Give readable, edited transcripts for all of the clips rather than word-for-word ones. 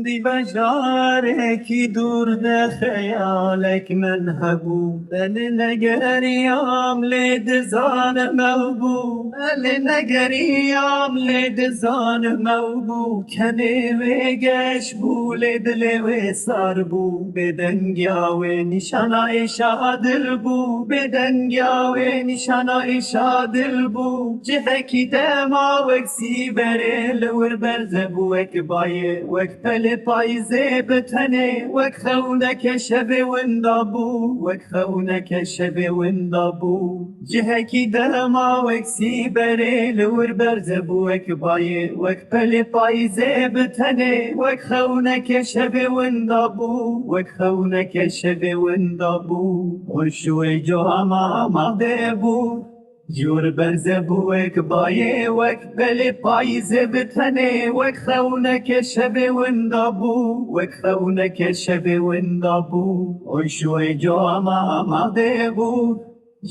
دی بجارێکی دوور لە خەیاڵێک من هەبوو بەلێ نەگەریام لێ دزانمەو بوو بەلێ نەگەریام لێ دزانمەو بوو کە نێوێ گەشت بوو لێ دلێ وێ سار بوو بێدەنگیا وێ نیشانە ئێشا دل بوو بێدەنگیا وێ نیشانە ئێشا دل بوو جهەکی دەما وەک سیبەرێ لەور بەرزە بوو وەک بایێ وەک پەلێ پاییزێ بتەنێ وەک خەونەکە شەبێ وندا بوو وەک خەونەکە شەبێ وندا بوو جهەکی دەما وەک سیبەرێ لەور بەرزە بوو وەک بایێ وەک پەلێ پاییزێ بتەنێ وەک خەونەکە شەبێ وندا بوو وەک خەونەکە شەبێ وندا بوو خۆشوەی جۆهەما ئامادێ بوو جور بەرزە بوو وەک بایێ وەک پەلێ پاییزێ بتەنێ وەک خەونەکە شەبێ وندا بوو وەک خەونەکە شەبێ وندا بوو خۆشوەی جۆهەما ئامادێ بوو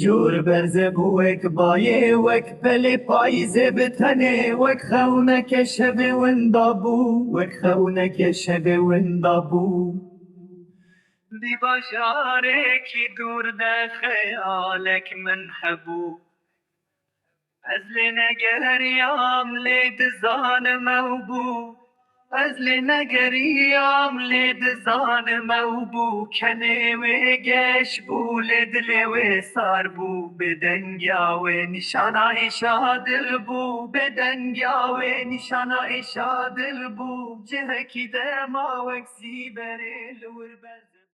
جور بەرزە بوو وەک بایێ وەک پەلێ پاییزێ بتەنێ وەک خەونەکە شەبێ وندا بوو وەک خەونەکە شەبێ وندا بوو دی باشارێکی دوور لە خەیاڵێک من هەبوو ئەز لێ نەگەریام لێ دزانمەو بوو ئەز لێ نەگەریام لێ دزانمەو بوو کە نێوێ گەشت بوو لێ دلێ وێ سار بوو بێدەنگیا وێ نیشانە ئێشا دل بوو بێدەنگیا وێ نیشانە ئێشا دل بوو جهەکی دەما وەک سیبەرێ لەور بەرزە